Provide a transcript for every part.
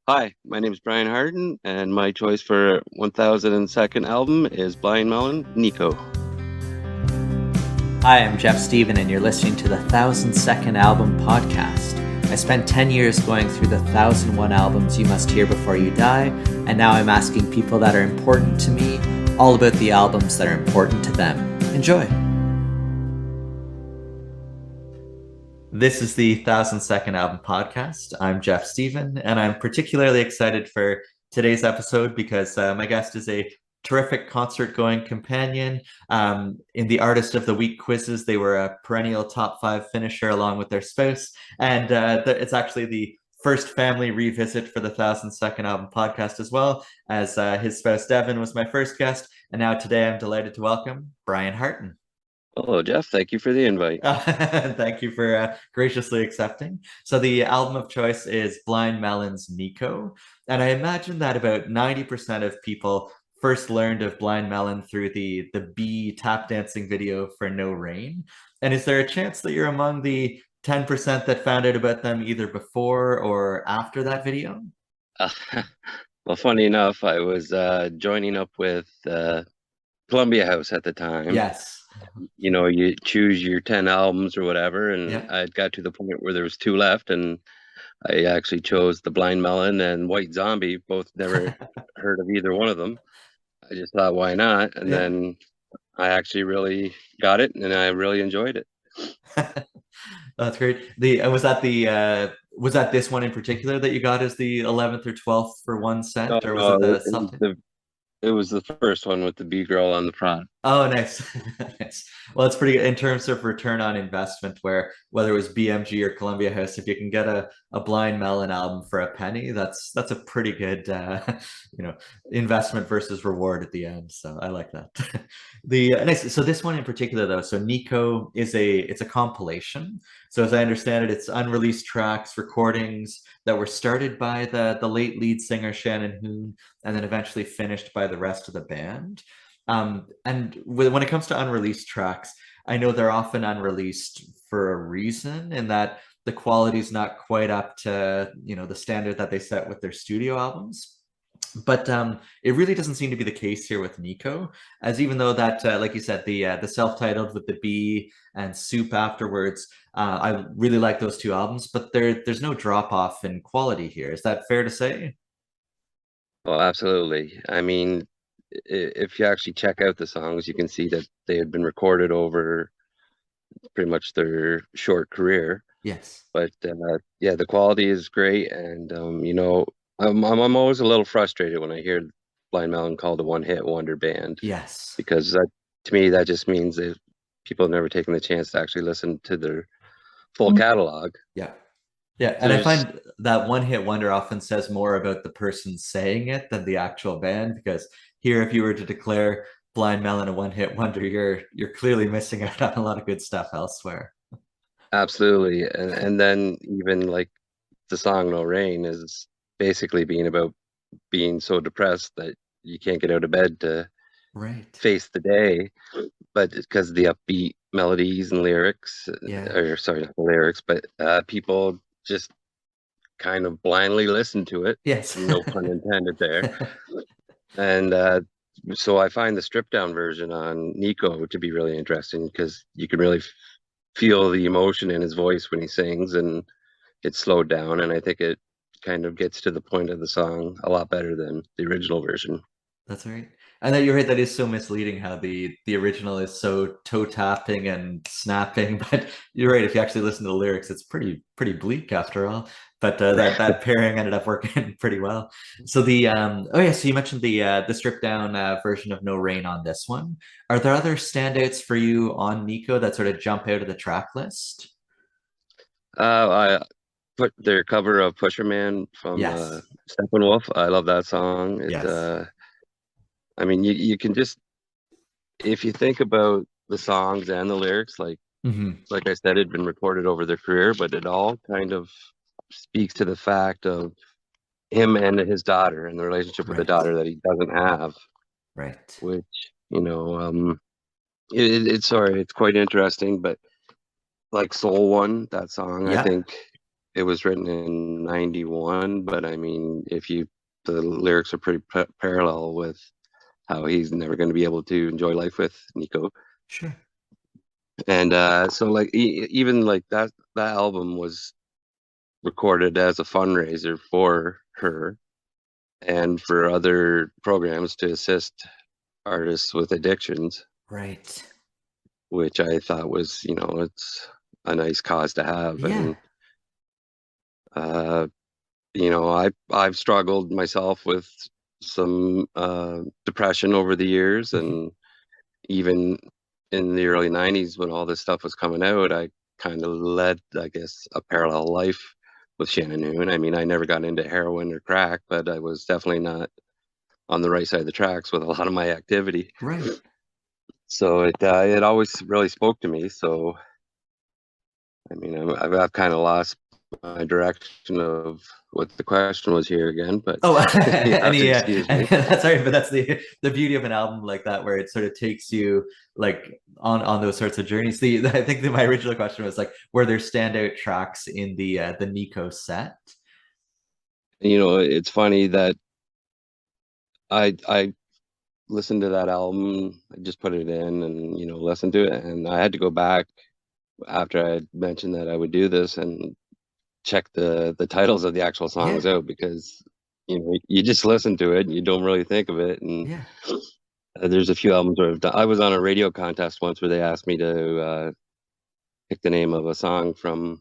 Hi, my name is Brian Hartin, and my choice for 1002nd album is Blind Melon, Nico. Hi, I'm Jeff Steven, and you're listening to the 1002nd Album Podcast. I spent 10 years going through the 1001 albums you must hear before you die, and now I'm asking people that are important to me all about the albums that are important to them. Enjoy! This is the 1002nd Album Podcast. I'm Jeff Steven, and I'm particularly excited for today's episode because my guest is a terrific concert-going companion. In the Artist of the Week quizzes, they were a perennial top 5 finisher along with their spouse, and it's actually the first family revisit for the 1002nd Album Podcast as well, as his spouse Devin was my first guest, and now today I'm delighted to welcome Brian Hartin. Hello, Jeff. Thank you for the invite. Thank you for graciously accepting. So the album of choice is Blind Melon's Nico. And I imagine that about 90% of people first learned of Blind Melon through the bee tap dancing video for No Rain. And is there a chance that you're among the 10% that found out about them either before or after that video? Well, funny enough, I was joining up with Columbia House at the time. Yes. You know, you choose your 10 albums or whatever, and Yeah. I got to the point where there was 2 left, and I actually chose the Blind Melon and White Zombie. Both never heard of either one of them. I just thought, why not? And Yeah. then I actually really got it, and I really enjoyed it. That's great. Was that this one in particular that you got as the 11th or 12th for one No, set, or was it no, the something? it was the first one with the B girl on the front. Oh, nice. Nice. Well, it's pretty good in terms of return on investment, where whether it was BMG or Columbia House, if you can get a Blind Melon album for a penny, that's a pretty good investment versus reward at the end. So I like that. The nice. So this one in particular, though, so Nico it's a compilation. So as I understand it, it's unreleased tracks, recordings that were started by the late lead singer Shannon Hoon, and then eventually finished by the rest of the band. And when it comes to unreleased tracks, I know they're often unreleased for a reason, in that the quality is not quite up to the standard that they set with their studio albums. But it really doesn't seem to be the case here with Nico, as even though that, like you said, the self-titled with the B and Soup afterwards, I really like those 2 albums, but there's no drop off in quality here. Is that fair to say? Well, absolutely. I mean, if you actually check out the songs, you can see that they had been recorded over pretty much their short career. Yes. But yeah, the quality is great, and I'm always a little frustrated when I hear Blind Melon called a one-hit wonder band, Yes. because to me that just means that people have never taken the chance to actually listen to their full catalog. Yeah. Yeah, and I There's find that one hit wonder often says more about the person saying it than the actual band, because here, if you were to declare Blind Melon a one hit wonder, you're clearly missing out on a lot of good stuff elsewhere. Absolutely, and then even like the song No Rain is basically being about being so depressed that you can't get out of bed to Right. face the day, but because the upbeat melodies and lyrics, Yeah. or sorry, not the lyrics, but people just kind of blindly listen to it. Yes. No pun intended there. And so I find the stripped down version on Nico to be really interesting, because you can really feel the emotion in his voice when he sings, and it's slowed down. And I think it kind of gets to the point of the song a lot better than the original version. That's right. And that you're right, that is so misleading how the original is so toe tapping and snapping, but you're right, if you actually listen to the lyrics, it's pretty bleak after all. But that pairing ended up working pretty well. So oh yeah, so you mentioned the stripped down version of No Rain on this one. Are there other standouts for you on Nico that sort of jump out of the track list? I put their cover of Pusher Man from Yes. Steppenwolf. I love that song. Yes. I mean, you can just, if you think about the songs and the lyrics, Hmm. like I said, it'd been recorded over their career, but it all kind of speaks to the fact of him and his daughter, and the relationship with the Right. daughter that he doesn't have, Right. which, it's sorry, it's quite interesting. But like Soul One, that song, I Yeah. think it was written in 91, but I mean, the lyrics are pretty parallel with how he's never going to be able to enjoy life with Nico. Sure. And so like even like that album was recorded as a fundraiser for her and for other programs to assist artists with addictions, Right. which I thought was, it's a nice cause to have. Yeah. And uh, I've struggled myself with some depression over the years, Mhm. and even in the early 90s when all this stuff was coming out, I kind of led, I guess, a parallel life with Shannon Hoon. I mean, I never got into heroin or crack, but I was definitely not on the right side of the tracks with a lot of my activity. Right. So it always really spoke to me. So I mean, I've kind of lost my direction of what the question was here again, but Oh, you have to excuse and me. that's right, but that's the beauty of an album like that, where it sort of takes you like on those sorts of journeys. I think that my original question was like, were there standout tracks in the Nico set? It's funny that I listened to that album. I just put it in and listened to it, and I had to go back after I had mentioned that I would do this and check the titles of the actual Yeah, songs out, because you just listen to it and you don't really think of it. And yeah, there's a few albums where I was on a radio contest once where they asked me to pick the name of a song from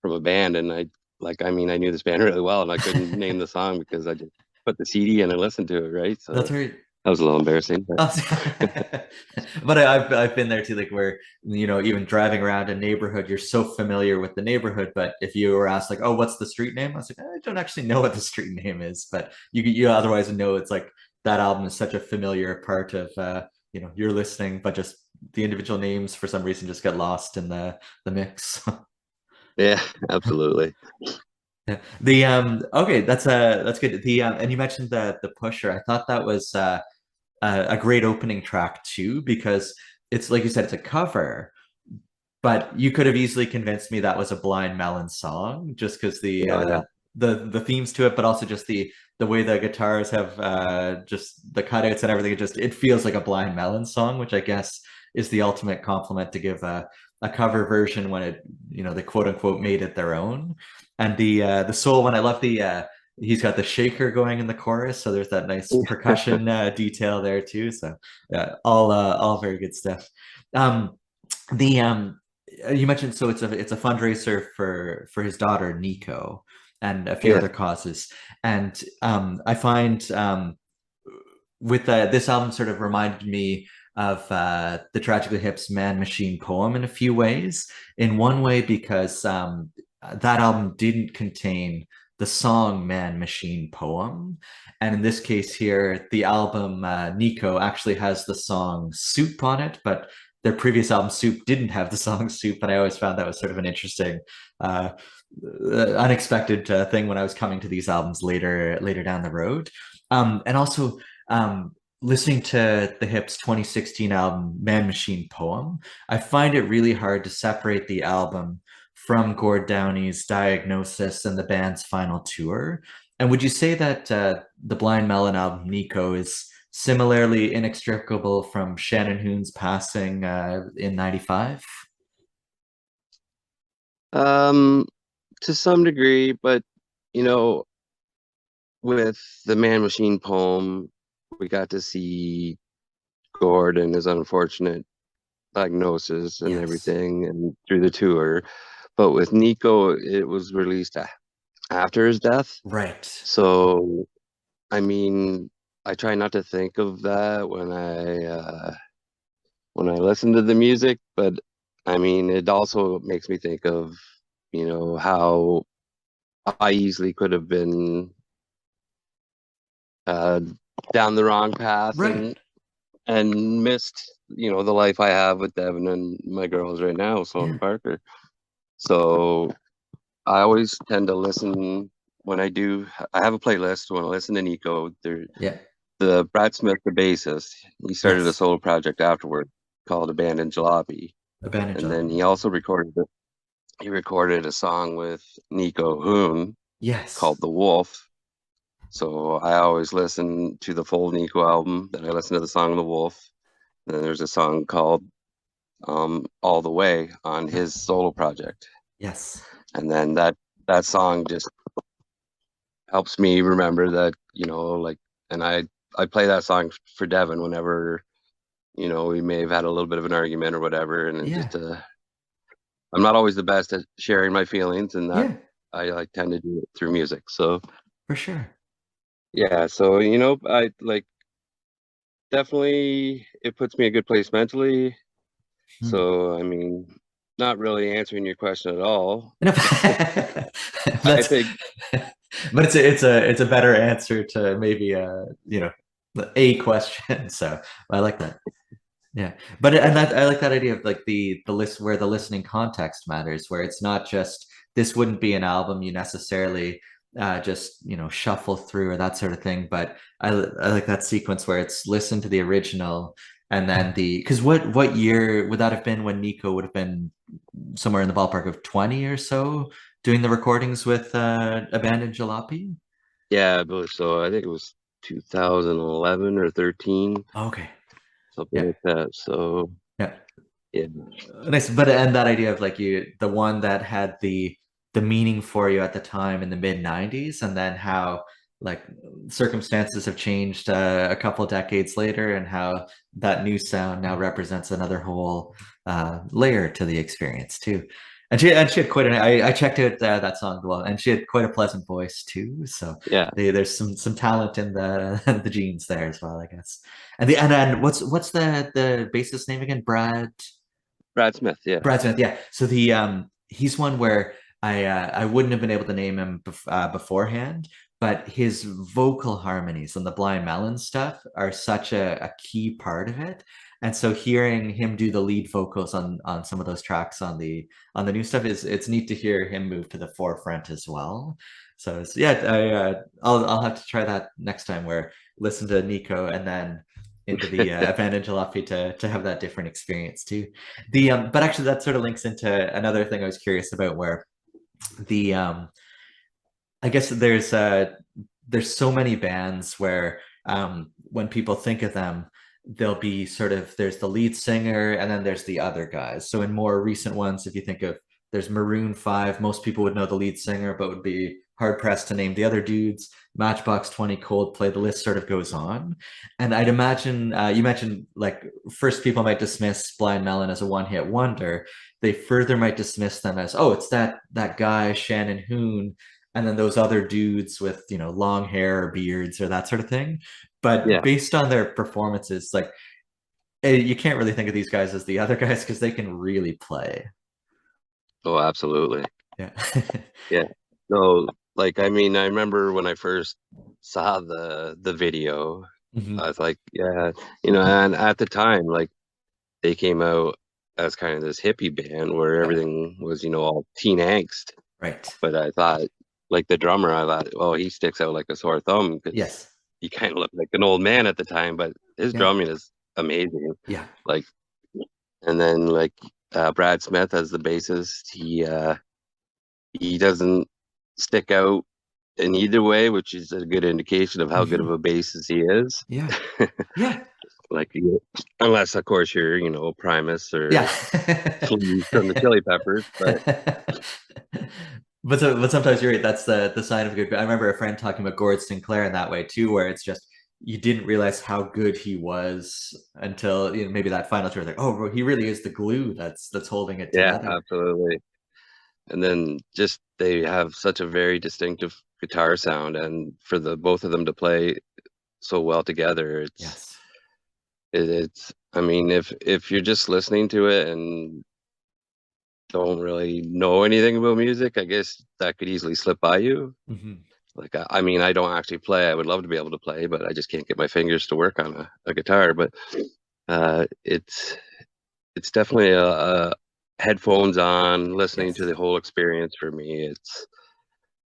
a band, and I mean, I knew this band really well, and I couldn't name the song because I just put the CD in and listened to it, right? that's So right. that was a little embarrassing, but But I've been there too, like where even driving around a neighborhood, you're so familiar with the neighborhood, but if you were asked like, oh, what's the street name? I was like, I don't actually know what the street name is, but you otherwise know it's like that album is such a familiar part of you're listening, but just the individual names for some reason just get lost in the mix. yeah, absolutely. Yeah. Okay, that's good. And you mentioned the pusher. I thought that was a great opening track too, because it's like you said, it's a cover, but you could have easily convinced me that was a Blind Melon song just because Oh yeah. the themes to it, but also just the way the guitars have just the cutouts and everything. It feels like a Blind Melon song, which I guess is the ultimate compliment to give a cover version when they quote unquote made it their own. And the soul one, I love the he's got the shaker going in the chorus, so there's that nice percussion detail there too. So yeah, all very good stuff. The You mentioned, so it's a fundraiser for his daughter Nico and a few Yeah. other causes, and I find with this album sort of reminded me of the Tragically Hip's Man Machine poem in a few ways. In one way, because that album didn't contain the song Man Machine poem. And in this case here, the album Nico actually has the song Soup on it, but their previous album Soup didn't have the song Soup. And I always found that was sort of an interesting, uh, unexpected thing when I was coming to these albums later down the road. And also, listening to the Hips 2016 album Man Machine Poem, I find it really hard to separate the album from Gord Downey's Diagnosis and the band's final tour. And would you say that the Blind Melon album Nico is similarly inextricable from Shannon Hoon's passing in '95? Um, to some degree, but you know, with the Man Machine poem, we got to see Gord and his unfortunate diagnosis and Yes. everything, and through the tour. But with Nico, it was released after his death. Right. So, I mean, I try not to think of that when I listen to the music, but I mean, it also makes me think of, how I easily could have been uh, down the wrong path Right. and missed, the life I have with Devin and my girls right now, Sloan Yeah. and Parker. So I always tend to listen when I do. I have a playlist when I listen to Nico. Yeah. The Brad Smith, the bassist, he started a Yes. solo project afterward called Abandoned Jalopy, Abandoned and then Job. he also recorded he recorded a song with Nico Hoon Yes. called The Wolf. So I always listen to the full Nico album, then I listen to the song The Wolf. And then there's a song called All the Way on his solo project. Yes. And then that song just helps me remember that, like, and I play that song for Devin whenever, we may have had a little bit of an argument or whatever, and it Yeah. just I'm not always the best at sharing my feelings, and that Yeah, I like tend to do it through music. So for sure. yeah, so I like definitely it puts me in a good place mentally. Hmm. So I mean, not really answering your question at all. No, I that's think but it's a better answer to maybe a question. So I like that. Yeah, but and yeah, that I like that idea of like the list where the listening context matters, where it's not just this wouldn't be an album you necessarily just shuffle through or that sort of thing. But I like that sequence where it's listen to the original and then the because what year would that have been when Nico would have been somewhere in the ballpark of 20 or so doing the recordings with Abandoned Jalopy? yeah, I believe so. I think it was 2011 or 13, Okay, something yeah, like that. So yeah. yeah, Nice, but and that idea of like the one that had the meaning for you at the time in the mid 90s, and then how like circumstances have changed a couple decades later, and how that new sound now represents another whole layer to the experience too. And she had quite an I checked out that song as well, and she had quite a pleasant voice too. So yeah, there's some talent in the genes there as well, I guess. And then what's the bassist name again? Brad Smith. Yeah, Brad Smith, yeah. So the he's one where I wouldn't have been able to name him beforehand, but his vocal harmonies on the Blind Melon stuff are such a key part of it. And so hearing him do the lead vocals on some of those tracks on the new stuff is it's neat to hear him move to the forefront as well. So yeah, I'll have to try that next time where listen to Nico and then into the Advantage Jalopy to have that different experience too. The but actually that sort of links into another thing I was curious about where the I guess there's so many bands where when people think of them they'll be sort of there's the lead singer and then there's the other guys. So in more recent ones if you think of there's Maroon 5, most people would know the lead singer but would be hard pressed to name the other dudes. Matchbox 20, Coldplay, the list sort of goes on. And I'd imagine you mentioned like first people might dismiss Blind Melon as a one-hit wonder. They further might dismiss them as, oh, it's that guy Shannon Hoon and then those other dudes with long hair or beards or that sort of thing. But yeah. based on their performances, like you can't really think of these guys as the other guys because they can really play. Oh, absolutely. Yeah. Yeah. No, like I mean, I remember when I first saw the video, I Mhm. was like, yeah, and at the time, like they came out as kind of this hippie band where Yeah. everything was, all teen angst. Right. But I thought, like the drummer, I thought, oh, he sticks out like a sore thumb because Yes. he kind of looked like an old man at the time, but his Yeah. drumming is amazing. Yeah. Like, and then like Brad Smith as the bassist, he doesn't stick out in either way, which is a good indication of how good of Mhm. a bassist he is. Yeah. Yeah. Like, unless of course you're, Primus Yeah. or Flea from the Chili Peppers, but But sometimes you're right. That's the sign of a good. I remember a friend talking about Gord Sinclair in that way too, where it's just you didn't realize how good he was until maybe that final tour. Like, oh, bro, he really is the glue that's holding it yeah, together. absolutely. And then just they have such a very distinctive guitar sound, and for the both of them to play so well together, Yes. it's. I mean, if you're just listening to it and don't really know anything about music, I guess that could easily slip by you. Hmm. Like, I mean, I don't actually play. I would love to be able to play, but I just can't get my fingers to work on a guitar. But it's definitely a headphones on, listening to Yes. the whole experience for me. It's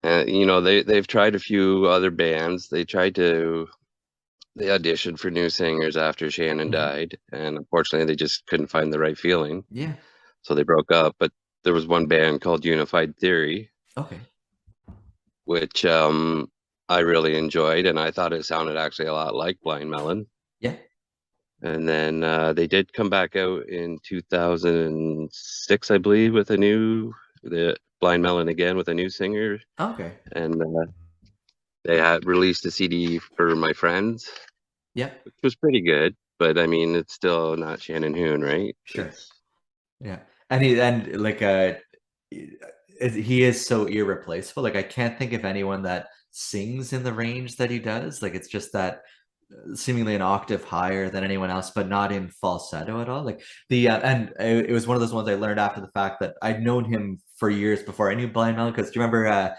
they've tried a few other bands. They auditioned for new singers after Shannon Hmm. died, and unfortunately, they just couldn't find the right feeling, Yeah. so they broke up. But there was one band called Unified Theory, Okay. which I really enjoyed, and I thought it sounded actually a lot like Blind Melon. Yeah. And then they did come back out in 2006, I believe, with the Blind Melon again with a new singer, Okay. and they had released a CD for My Friends, Yeah. which was pretty good. But I mean, it's still not Shannon Hoon, right? Sure. It's Yeah. And like he is so irreplaceable. Like I can't think of anyone that sings in the range that he does. Like it's just that seemingly an octave higher than anyone else, but not in falsetto at all. Like the and it was one of those ones I learned after the fact that I'd known him for years before I knew Blind Melon. Because do you remember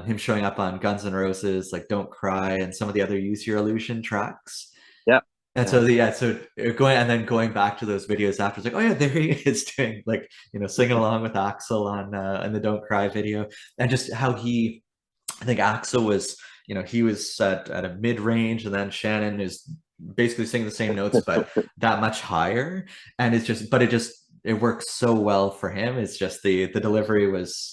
him showing up on Guns N' Roses, like "Don't Cry" and some of the other Use Your Illusion tracks? yeah, And yeah. so going back to those videos after, it's like, oh yeah, there he is doing like singing along with Axel on in the "Don't Cry" video, and just how I think Axel was he was at a mid range, and then Shannon is basically singing the same notes but that much higher, and it works so well for him. It's just the delivery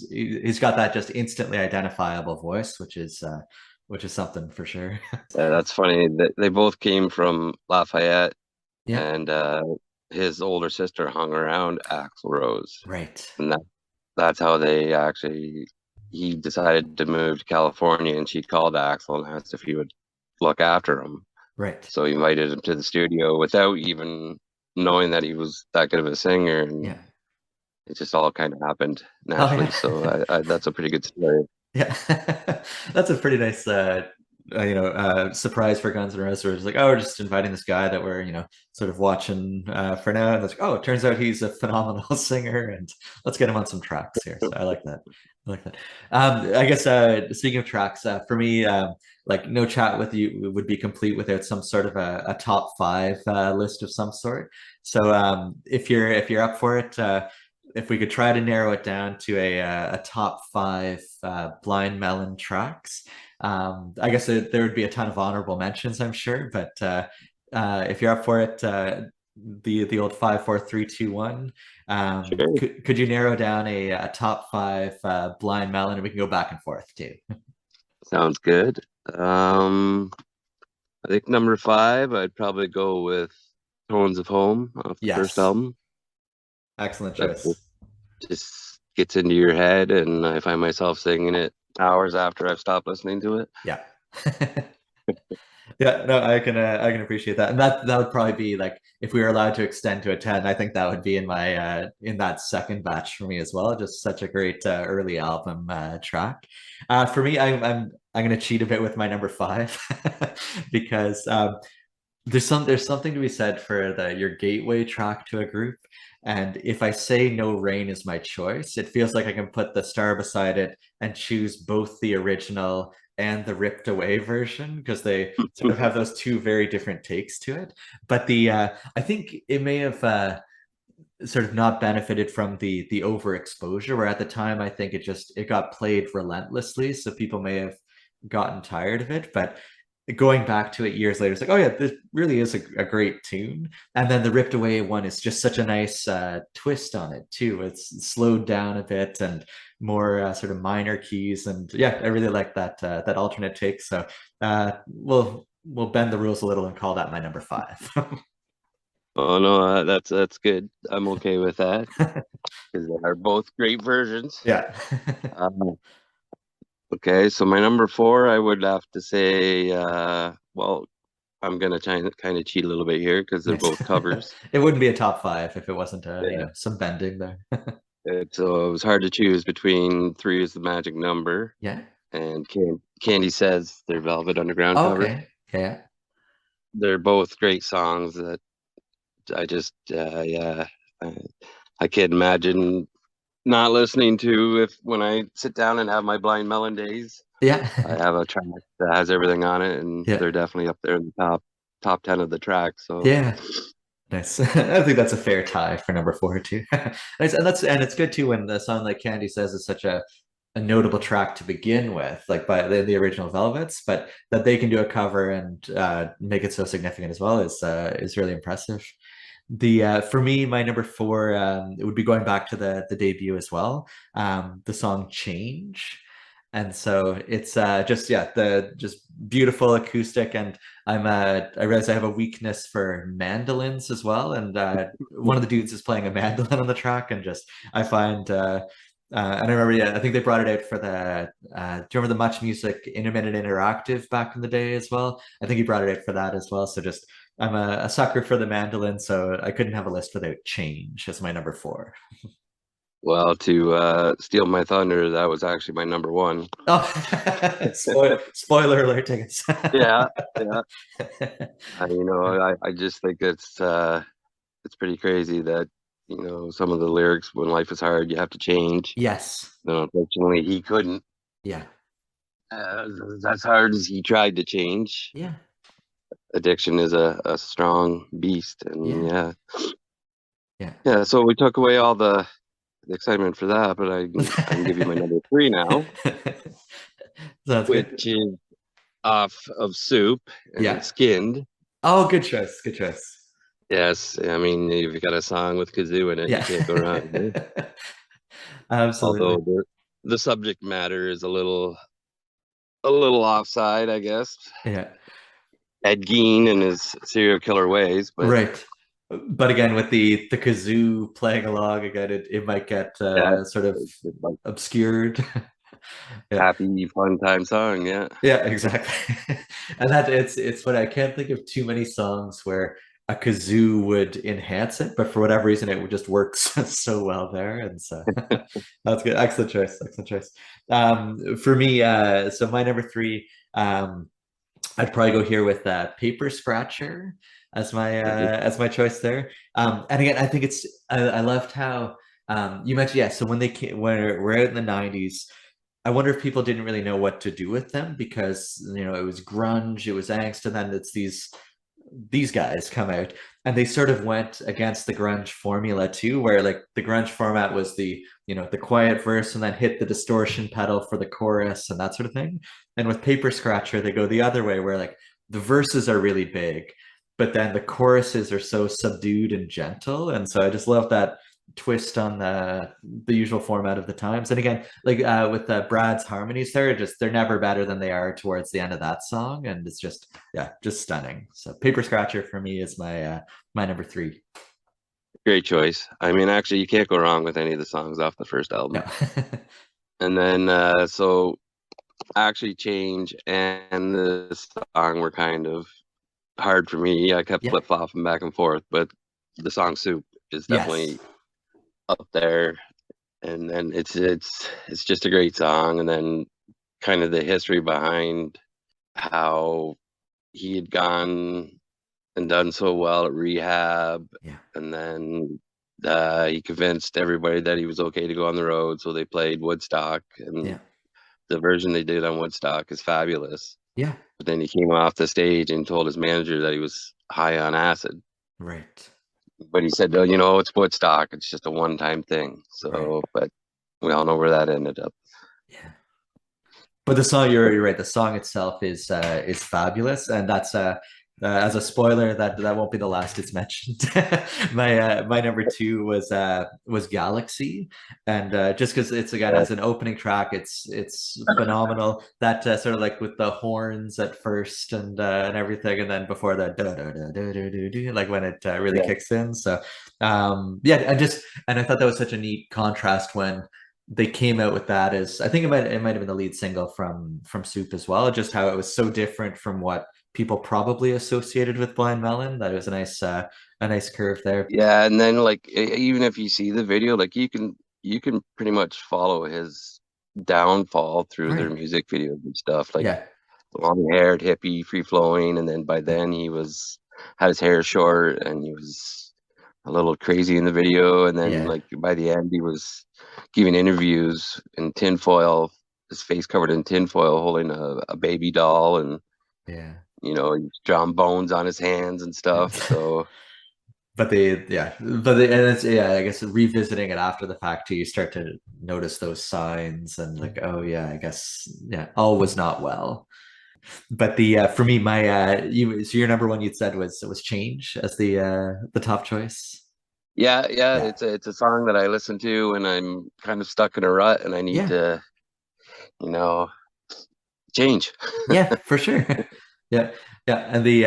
he's got that just instantly identifiable voice, which is something for sure. Yeah, that's funny. They both came from Lafayette, Yeah, and his older sister hung around Axl Rose, right, and that's how they actually. He decided to move to California, and she called Axl and asked if he would look after him. right. So he invited him to the studio without even knowing that he was that good of a singer, and Yeah. it just all kind of happened Oh naturally. yeah. So that's a pretty good story. Yeah, that's a pretty nice, surprise for Guns N' Roses. Where it's like, oh, we're just inviting this guy that we're, sort of watching for now, and it's like, oh, it turns out he's a phenomenal singer, and let's get him on some tracks here. So I like that. I like that. I guess speaking of tracks, for me, like No Chat With You would be complete without some sort of a top five list of some sort. So if you're up for it, if we could try to narrow it down to a top five Blind Melon tracks. I guess there would be a ton of honorable mentions, I'm sure, but if you're up for it, the old 5 4 3 2 1, Sure, could you narrow down a top five Blind Melon, and we can go back and forth too? sounds good. Um, I think number five, I'd probably go with Tones of Home off the first Yes, album. excellent That choice. just gets into your head, and I find myself singing it hours after I've stopped listening to it. Yeah. Yeah, no, I can appreciate that, and that would probably be like if we were allowed to extend to a 10. I think that would be in my in that second batch for me as well. Just such a great early album track. For me, I'm gonna cheat a bit with my number five because there's something to be said for your gateway track to a group. And if I say No Rain is my choice, it feels like I can put the star beside it and choose both the original and the ripped away version, because they sort of have those two very different takes to it. But the I think it may have sort of not benefited from the overexposure, where at the time I think it got played relentlessly, so people may have gotten tired of it. But going back to it years later, it's like, oh yeah, this really is a great tune. And then the ripped away one is just such a nice twist on it too. It's slowed down a bit and more sort of minor keys, and yeah, I really like that alternate take. So we'll bend the rules a little and call that my number five. Oh no, that's good. I'm okay with that because they are both great versions. Yeah. Um, okay, so my number four, I would have to say, well, I'm gonna try and kind of cheat a little bit here because they're Nice. both covers. It wouldn't be a top five if it wasn't Yeah, some bending there. so it was hard to choose between Three is the Magic Number Yeah. and Candy Says, their Velvet Underground cover. Okay. Yeah. They're both great songs that I just, yeah, I, I can't imagine not listening to if when I sit down and have my Blind Melon days. Yeah. I have a track that has everything on it, and Yeah. they're definitely up there in the top 10 of the tracks. So Yeah. Nice. I think that's a fair tie for number four too. Nice. And it's good too when the song like Candy Says is such a notable track to begin with, like by the original Velvets, but that they can do a cover and make it so significant as well is really impressive. The for me, my number four, it would be going back to the debut as well. The song "Change," and so it's just yeah, the just beautiful acoustic. And I realize I have a weakness for mandolins as well. And one of the dudes is playing a mandolin on the track, and just I find. And I remember, yeah, I think they brought it out for do you remember the Much Music Intermittent Interactive back in the day as well? I think he brought it out for that as well. So just I'm a sucker for the mandolin, so I couldn't have a list without Change as my number four. Well, to steal my thunder, that was actually my number one. Oh, spoiler alert, I guess. Yeah, yeah. I just think it's pretty crazy that some of the lyrics, when life is hard, you have to change. Yes. Unfortunately, he couldn't. Yeah. As hard as he tried to change, Yeah. addiction is a strong beast, and Yeah. yeah, Yeah. yeah. So we took away all the excitement for that, but I can give you my number three now, Sounds good. which is off of Soup and Yeah. Skinned. Oh, good choice. Good choice. Yes, I mean you've got a song with kazoo in it, you Yeah. can't go wrong. Right? Although Absolutely. the subject matter is a little offside, I guess. Yeah. Ed Gein and his serial killer ways, but Right. But again, with the kazoo playing along again, it might get yeah, sort of it's just like obscured. Yeah. happy fun time song. Yeah, Yeah, exactly. And that it's what I can't think of too many songs where a kazoo would enhance it, but for whatever reason it would just works so well there. And so that's good. Excellent choice. Excellent choice. For me, so my number three, I'd probably go here with Paper Scratcher as my choice there. And again, I think I loved how you mentioned, yeah, so when they came when we're out in the 90s, I wonder if people didn't really know what to do with them because it was grunge, it was angst, and then it's these guys come out and they sort of went against the grunge formula too, where like the grunge format was the quiet verse and then hit the distortion pedal for the chorus and that sort of thing. And with Paper Scratcher, they go the other way where like the verses are really big, but then the choruses are so subdued and gentle. And so I just love that twist on the usual format of the times. And again, like with Brad's harmonies, they're never better than they are towards the end of that song, and it's just yeah, just stunning. So Paper Scratcher for me is my number three. great choice. I mean, actually, you can't go wrong with any of the songs off the first No. album. And then so actually Change and the song were kind of hard for me. I kept Yeah. flip-flopping back and forth, but the song Soup is Yes. definitely up there. And then it's just a great song. And then kind of the history behind how he had gone and done so well at rehab, Yeah. and then he convinced everybody that he was okay to go on the road, so they played Woodstock, and Yeah. the version they did on Woodstock is fabulous. Yeah. But then he came off the stage and told his manager that he was high on acid. Right. But he said, "No, it's Woodstock. It's just a one-time thing." Right. So, but we all know where that ended up. Yeah. But the song, you're right. The song itself is fabulous, and that's as a spoiler that won't be the last it's mentioned. My number two was Galaxy, and just because it's again Yeah, as an opening track, it's phenomenal. That sort of like with the horns at first and everything, and then before that like when it really yeah, kicks in. So yeah, and I thought that was such a neat contrast when they came out with that as I think it might have been the lead single from Soup as well. Just how it was so different from what people probably associated with Blind Melon. That it was a nice curve there. yeah. And then like even if you see the video, like you can pretty much follow his downfall through their Right. music videos and stuff. Like Yeah. long-haired hippie, free flowing, and then by then he was had his hair short and he was a little crazy in the video, and then Yeah. like by the end he was giving interviews in tinfoil, his face covered in tinfoil, holding a baby doll, and Yeah. he's drawing bones on his hands and stuff. So And it's yeah, I guess revisiting it after the fact too, you start to notice those signs and like, oh yeah, I guess yeah, all was not well. But the for me, my so your number one you'd said was Change as the top choice. Yeah, Yeah, it's a song that I listen to when I'm kind of stuck in a rut and I need yeah, to, you know, change. yeah, for sure. Yeah, yeah, and the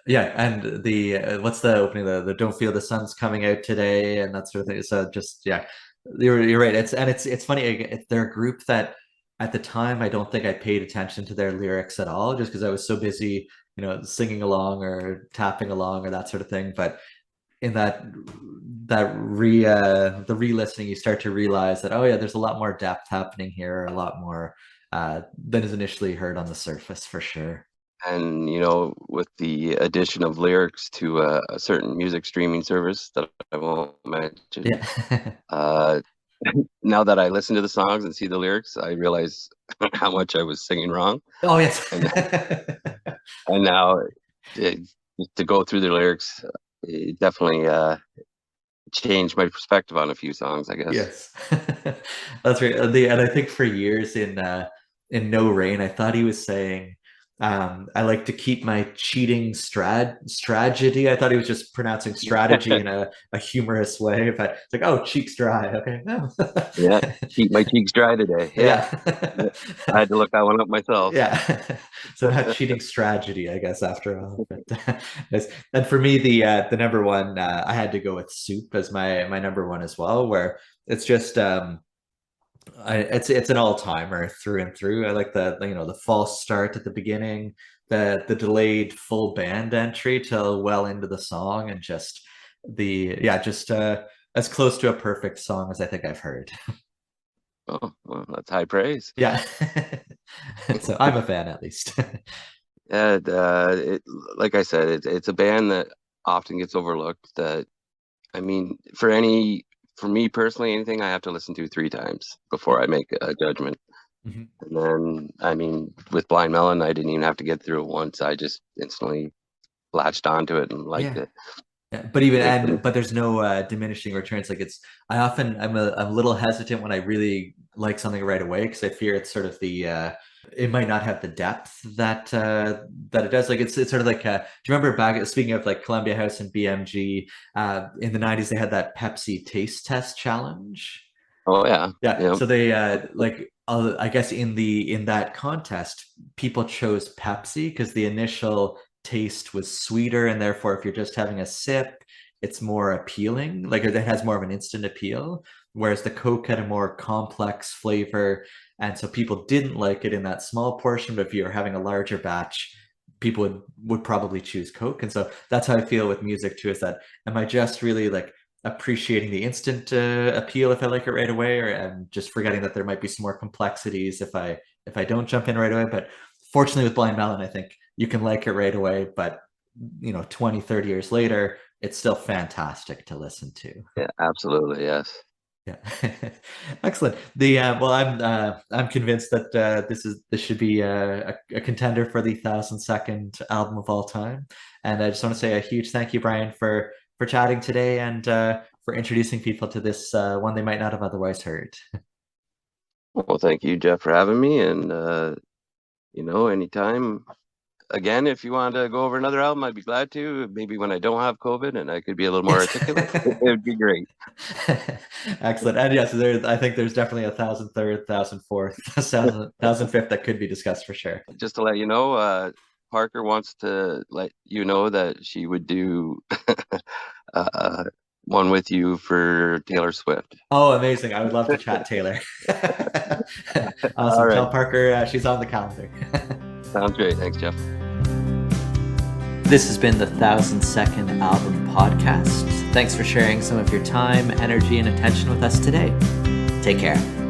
yeah, and the what's the opening? The Don't Feel the Sun's Coming Out Today and that sort of thing. So just yeah, you're right. It's funny. They're a group that at the time I don't think I paid attention to their lyrics at all, just because I was so busy, singing along or tapping along or that sort of thing. But in the re-listening, you start to realize that, oh yeah, there's a lot more depth happening here, a lot more than is initially heard on the surface, for sure. And with the addition of lyrics to a certain music streaming service that I won't mention, Yeah. uh, now that I listen to the songs and see the lyrics, I realize how much I was singing wrong. Oh yes. And and now it, to go through the lyrics, it definitely changed my perspective on a few songs, I guess. Yes. That's right. And I think for years in No Rain, I thought he was saying, I like to keep my cheating strategy. I thought he was just pronouncing strategy in a humorous way, but it's like, oh, cheeks dry. Okay. No. Yeah, keep my cheeks dry today. Yeah, Yeah. I had to look that one up myself. Yeah. So not cheating strategy, I guess, after all. But yes. And for me, the number one, I had to go with Soup as my number one as well, where it's just it's an all-timer through and through. I like the false start at the beginning, the delayed full band entry till well into the song, and just just as close to a perfect song as I think I've heard. Oh, well, that's high praise. Yeah. So I'm a fan at least. Yeah, like I said, it's a band that often gets overlooked. That I mean, for me personally, anything I have to listen to 3 times before I make a judgment. Mhm. And then, I mean, with Blind Melon, I didn't even have to get through it once. I just instantly latched onto it and liked Yeah. it. Yeah, but even Like, but there's no diminishing returns. Like I'm a little hesitant when I really like something right away because I fear it's sort of the it might not have the depth that it does. Like it's sort of like do you remember back speaking of like Columbia House and BMG in the 90s they had that Pepsi taste test challenge. oh yeah, Yeah, yeah. so they like I guess in that contest, people chose Pepsi because the initial taste was sweeter, and therefore, if you're just having a sip, it's more appealing. Like it has more of an instant appeal, whereas the Coke had a more complex flavor, and so people didn't like it in that small portion. But if you're having a larger batch, people would probably choose Coke, and so that's how I feel with music too. Is that am I just really like appreciating the instant appeal if I like it right away, or I'm just forgetting that there might be some more complexities if I don't jump in right away. But fortunately with Blind Melon, I think you can like it right away, but 20, 30 years later, it's still fantastic to listen to. Yeah, absolutely, yes. Yeah. Excellent. The well, I'm convinced that this should be a contender for the 1,000-second album of all time. And I just want to say a huge thank you, Brian, for chatting today and for introducing people to this one they might not have otherwise heard. Well, thank you, Jeff, for having me. And anytime again, if you want to go over another album, I'd be glad to. Maybe when I don't have COVID and I could be a little more Yes. articulate, it would be great. Excellent. And yes, I think there's definitely 1,003rd, 1,004th, 1,005th that could be discussed for sure. Just to let you know, Parker wants to let you know that she would do uh, one with you for Taylor Swift. Oh, amazing. I would love to chat Taylor. All Awesome. right. Tell Parker she's on the calendar. Sounds great. Thanks, Jeff. This has been the 1,000-second album podcast. Thanks for sharing some of your time, energy, and attention with us today. Take care.